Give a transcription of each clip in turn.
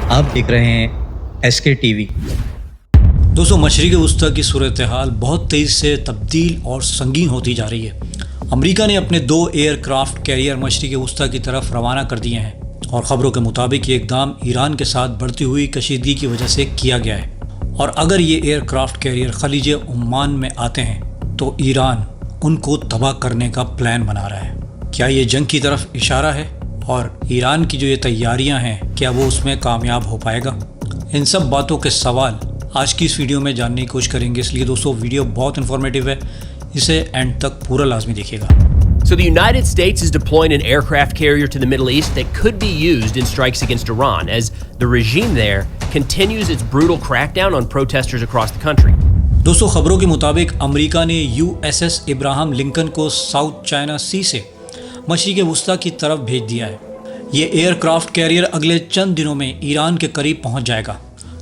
آپ دیکھ رہے ہیں SK TV۔ دوستوں، مشرق وسطیٰ کی صورتحال بہت تیزی سے تبدیل اور سنگین ہوتی جا رہی ہے۔ امریکہ نے اپنے 2 ایئر کرافٹ کیریئر مشرق وسطیٰ کی طرف روانہ کر دیے ہیں، اور خبروں کے مطابق یہ اقدام ایران کے ساتھ بڑھتی ہوئی کشیدگی کی وجہ سے کیا گیا ہے۔ اور اگر یہ ایئر کرافٹ کیریئر خلیج عمان میں آتے ہیں تو ایران ان کو تباہ کرنے کا پلان بنا رہا ہے۔ کیا یہ جنگ کی طرف اشارہ ہے؟ اور ایران کی جو یہ تیاریاں ہیں، کیا وہ اس میں کامیاب ہو پائے گا؟ ان سب باتوں کے سوال آج کی اس ویڈیو میں جاننے کی کوشش کریں گے، اس لیے دوستوں ویڈیو بہت انفارمیٹیو ہے، اسے اینڈ تک پورا لازمی دیکھیے گا۔ So the United States is deploying an aircraft carrier to the Middle East that could be used in strikes against Iran as the regime there continues its brutal crackdown on protesters across the country. دوستوں، خبروں کے مطابق امریکہ نے USS Abraham Lincoln کو south China Sea سے مشرق وسطیٰ کی طرف بھیج دیا ہے۔ یہ ایئر کرافٹ کیریئر اگلے چند دنوں میں ایران کے قریب پہنچ جائے گا۔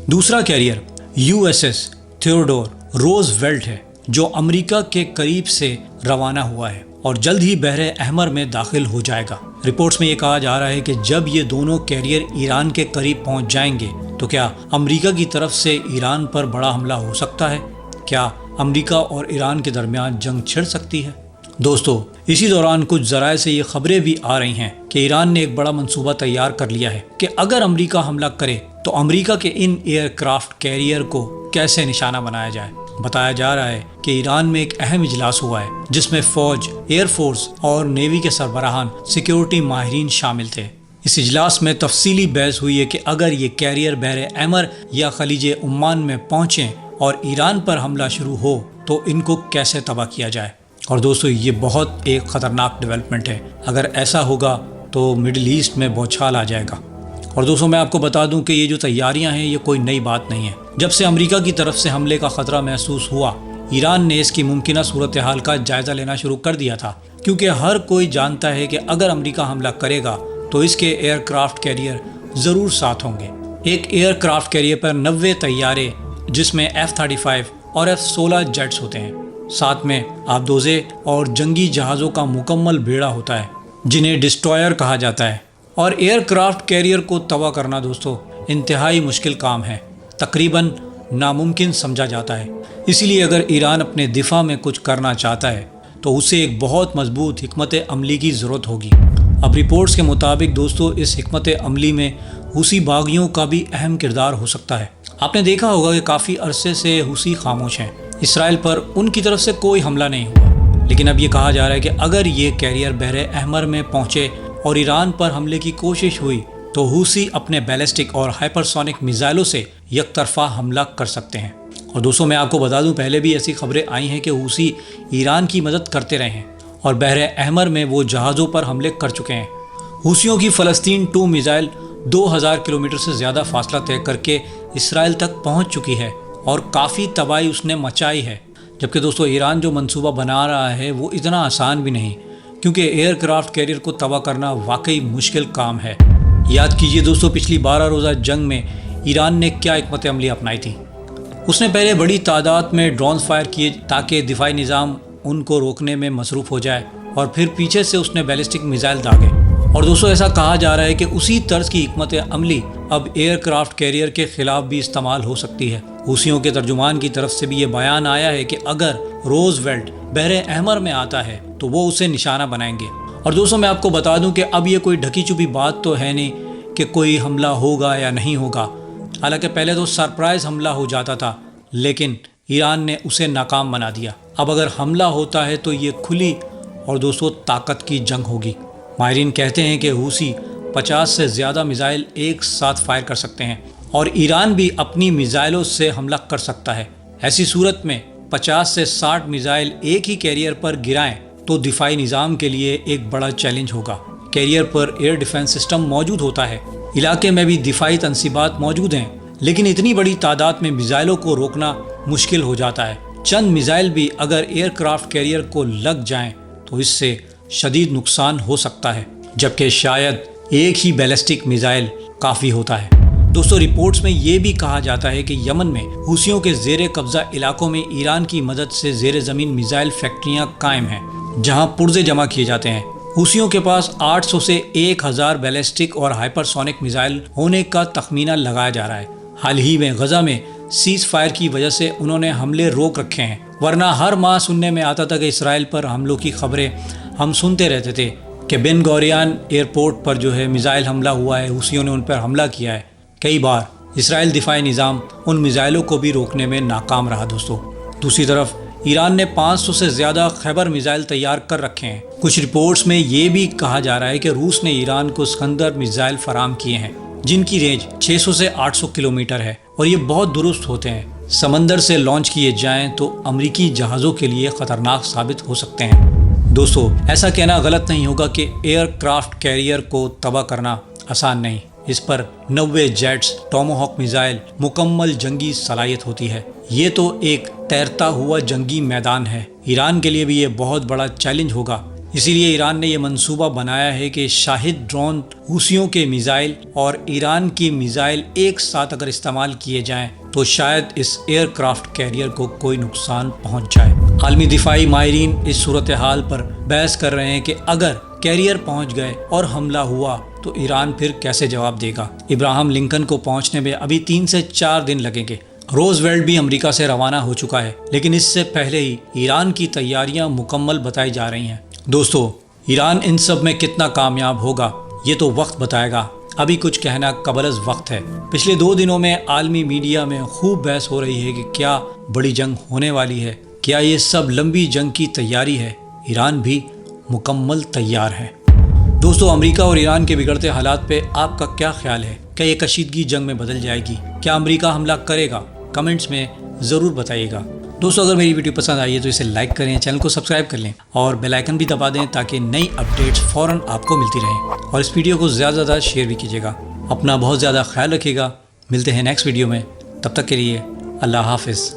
دوسرا کیریئر USS تھیوڈور روز ویلٹ ہے، جو امریکہ کے قریب سے روانہ ہوا ہے اور جلد ہی بحر احمر میں داخل ہو جائے گا۔ رپورٹس میں یہ کہا جا رہا ہے کہ جب یہ دونوں کیریئر ایران کے قریب پہنچ جائیں گے تو کیا امریکہ کی طرف سے ایران پر بڑا حملہ ہو سکتا ہے؟ کیا امریکہ اور ایران کے درمیان جنگ چھڑ سکتی ہے؟ دوستو، اسی دوران کچھ ذرائع سے یہ خبریں بھی آ رہی ہیں کہ ایران نے ایک بڑا منصوبہ تیار کر لیا ہے کہ اگر امریکہ حملہ کرے تو امریکہ کے ان ایئر کرافٹ کیریئر کو کیسے نشانہ بنایا جائے۔ بتایا جا رہا ہے کہ ایران میں ایک اہم اجلاس ہوا ہے جس میں فوج، ایئر فورس اور نیوی کے سربراہان، سیکیورٹی ماہرین شامل تھے۔ اس اجلاس میں تفصیلی بحث ہوئی ہے کہ اگر یہ کیریئر بحر احمر یا خلیج عمان میں پہنچیں اور ایران پر حملہ شروع ہو تو ان کو کیسے تباہ کیا جائے۔ اور دوستو، یہ بہت ایک خطرناک ڈیولپمنٹ ہے۔ اگر ایسا ہوگا تو مڈل ایسٹ میں بوچھال آ جائے گا۔ اور دوستو، میں آپ کو بتا دوں کہ یہ جو تیاریاں ہیں یہ کوئی نئی بات نہیں ہے۔ جب سے امریکہ کی طرف سے حملے کا خطرہ محسوس ہوا، ایران نے اس کی ممکنہ صورتحال کا جائزہ لینا شروع کر دیا تھا، کیونکہ ہر کوئی جانتا ہے کہ اگر امریکہ حملہ کرے گا تو اس کے ایئر کرافٹ کیریئر ضرور ساتھ ہوں گے۔ ایک ایئر کرافٹ کیریئر پر 90 طیارے، جس میں F-35 اور F-16 جیٹس ہوتے ہیں، ساتھ میں آبدوزے اور جنگی جہازوں کا مکمل بیڑا ہوتا ہے جنہیں ڈسٹرائر کہا جاتا ہے۔ اور ایئر کرافٹ کیریئر کو تباہ کرنا دوستو انتہائی مشکل کام ہے، تقریباً ناممکن سمجھا جاتا ہے۔ اسی لیے اگر ایران اپنے دفاع میں کچھ کرنا چاہتا ہے تو اسے ایک بہت مضبوط حکمت عملی کی ضرورت ہوگی۔ اب رپورٹس کے مطابق دوستو اس حکمت عملی میں حوثی باغیوں کا بھی اہم کردار ہو سکتا ہے۔ آپ نے دیکھا ہوگا کہ کافی عرصے سے حوثی خاموش ہیں، اسرائیل پر ان کی طرف سے کوئی حملہ نہیں ہوا، لیکن اب یہ کہا جا رہا ہے کہ اگر یہ کیریئر بحر احمر میں پہنچے اور ایران پر حملے کی کوشش ہوئی تو حوثی اپنے بیلسٹک اور ہائپرسونک میزائلوں سے یک طرفہ حملہ کر سکتے ہیں۔ اور دوستوں، میں آپ کو بتا دوں پہلے بھی ایسی خبریں آئی ہیں کہ حوثی ایران کی مدد کرتے رہے ہیں اور بحر احمر میں وہ جہازوں پر حملے کر چکے ہیں۔ حوثیوں کی فلسطین 2 میزائل 2000 کلومیٹر سے زیادہ فاصلہ طے کر کے اسرائیل تک پہنچ چکی ہے اور کافی تباہی اس نے مچائی ہے۔ جبکہ دوستو ایران جو منصوبہ بنا رہا ہے وہ اتنا آسان بھی نہیں، کیونکہ ایئر کرافٹ کیریئر کو تباہ کرنا واقعی مشکل کام ہے۔ یاد کیجئے دوستو، پچھلی 12 روزہ جنگ میں ایران نے کیا حکمت عملی اپنائی تھی۔ اس نے پہلے بڑی تعداد میں ڈرونز فائر کیے تاکہ دفاعی نظام ان کو روکنے میں مصروف ہو جائے، اور پھر پیچھے سے اس نے بیلسٹک میزائل داغے۔ اور دوستو ایسا کہا جا رہا ہے کہ اسی طرز کی حکمت عملی اب ایئر کرافٹ کیریئر کے خلاف بھی استعمال ہو سکتی ہے۔ حوثیوں کے ترجمان کی طرف سے بھی یہ بیان آیا ہے کہ اگر روز ویلٹ بحر احمر میں آتا ہے تو وہ اسے نشانہ بنائیں گے۔ اور دوستو میں آپ کو بتا دوں کہ اب یہ کوئی ڈھکی چھپی بات تو ہے نہیں کہ کوئی حملہ ہوگا یا نہیں ہوگا، حالانکہ پہلے تو سرپرائز حملہ ہو جاتا تھا، لیکن ایران نے اسے ناکام بنا دیا۔ اب اگر حملہ ہوتا ہے تو یہ کھلی اور دوستو طاقت کی جنگ ہوگی۔ ماہرین کہتے ہیں کہ حوثی 50 سے زیادہ میزائل ایک ساتھ فائر کر سکتے ہیں، اور ایران بھی اپنی میزائلوں سے حملہ کر سکتا ہے۔ ایسی صورت میں 50 سے 60 میزائل ایک ہی کیریئر پر گرائیں تو دفاعی نظام کے لیے ایک بڑا چیلنج ہوگا۔ کیریئر پر ایئر ڈیفنس سسٹم موجود ہوتا ہے، علاقے میں بھی دفاعی تنصیبات موجود ہیں، لیکن اتنی بڑی تعداد میں میزائلوں کو روکنا مشکل ہو جاتا ہے۔ چند میزائل بھی اگر ایئر کرافٹ کیریئر کو لگ جائیں تو اس سے شدید نقصان ہو سکتا ہے، جبکہ شاید ایک ہی بیلسٹک میزائل کافی ہوتا ہے۔ دوستو رپورٹس میں یہ بھی کہا جاتا ہے کہ یمن میں حوثیوں کے زیر قبضہ علاقوں میں ایران کی مدد سے زیر زمین میزائل فیکٹریاں قائم ہیں جہاں پرزے جمع کیے جاتے ہیں۔ حوثیوں کے پاس 800 سے 1000 بیلسٹک اور ہائپرسونک میزائل ہونے کا تخمینہ لگایا جا رہا ہے۔ حال ہی میں غزہ میں سیز فائر کی وجہ سے انہوں نے حملے روک رکھے ہیں، ورنہ ہر ماہ سننے میں آتا تھا کہ اسرائیل پر حملوں کی خبریں ہم سنتے رہتے تھے کہ بن گوریان ایئرپورٹ پر جو ہے میزائل حملہ ہوا ہے، حوثیوں نے ان پر حملہ کیا ہے۔ کئی بار اسرائیل دفاعی نظام ان میزائلوں کو بھی روکنے میں ناکام رہا دوستو۔ دوسری طرف ایران نے 500 سے زیادہ خیبر میزائل تیار کر رکھے ہیں۔ کچھ رپورٹس میں یہ بھی کہا جا رہا ہے کہ روس نے ایران کو اسکندر میزائل فراہم کیے ہیں جن کی رینج 600 سے 800 کلومیٹر ہے اور یہ بہت درست ہوتے ہیں۔ سمندر سے لانچ کیے جائیں تو امریکی جہازوں کے لیے خطرناک ثابت ہو سکتے ہیں۔ دوستو ایسا کہنا غلط نہیں ہوگا کہ ایئر کرافٹ کیریئر کو تباہ کرنا آسان نہیں، اس پر 90 جیٹس ٹاموہاک میزائل مکمل جنگی صلاحیت ہوتی ہے۔ یہ تو ایک تیرتا ہوا جنگی میدان ہے، ایران کے لیے بھی یہ بہت بڑا چیلنج ہوگا۔ اسی لیے ایران نے یہ منصوبہ بنایا ہے کہ شاہد ڈرون حوثیوں کے میزائل اور ایران کی میزائل ایک ساتھ اگر استعمال کیے جائیں تو شاید اس ایئر کرافٹ کیریئر کو کوئی نقصان پہنچ جائے۔ عالمی دفاعی ماہرین اس صورتحال پر بحث کر رہے ہیں کہ اگر کیریئر پہنچ گئے اور حملہ ہوا تو ایران پھر کیسے جواب دے گا۔ ابراہم لنکن کو پہنچنے میں ابھی 3 سے 4 دن لگیں گے۔ روز ویلٹ بھی امریکہ سے روانہ ہو چکا ہے، لیکن اس سے پہلے ہی ایران کی تیاریاں مکمل بتائی جا رہی ہیں۔ دوستو ایران ان سب میں کتنا کامیاب ہوگا یہ تو وقت بتائے گا، ابھی کچھ کہنا قبل از وقت ہے۔ پچھلے 2 دنوں میں عالمی میڈیا میں خوب بحث ہو رہی ہے کہ کیا بڑی جنگ ہونے والی ہے، کیا یہ سب لمبی جنگ کی تیاری ہے۔ ایران بھی مکمل تیار ہے۔ دوستو امریکہ اور ایران کے بگڑتے حالات پہ آپ کا کیا خیال ہے؟ کیا یہ کشیدگی جنگ میں بدل جائے گی؟ کیا امریکہ حملہ کرے گا؟ کمنٹس میں ضرور بتائیے گا۔ دوستو اگر میری ویڈیو پسند آئی ہے تو اسے لائک کریں، چینل کو سبسکرائب کر لیں اور بیل آئیکن بھی دبا دیں تاکہ نئی اپڈیٹس فوراً آپ کو ملتی رہیں، اور اس ویڈیو کو زیادہ سے زیادہ شیئر بھی کیجیے گا۔ اپنا بہت زیادہ خیال رکھیے گا، ملتے ہیں نیکسٹ ویڈیو میں، تب تک کے لیے اللہ حافظ۔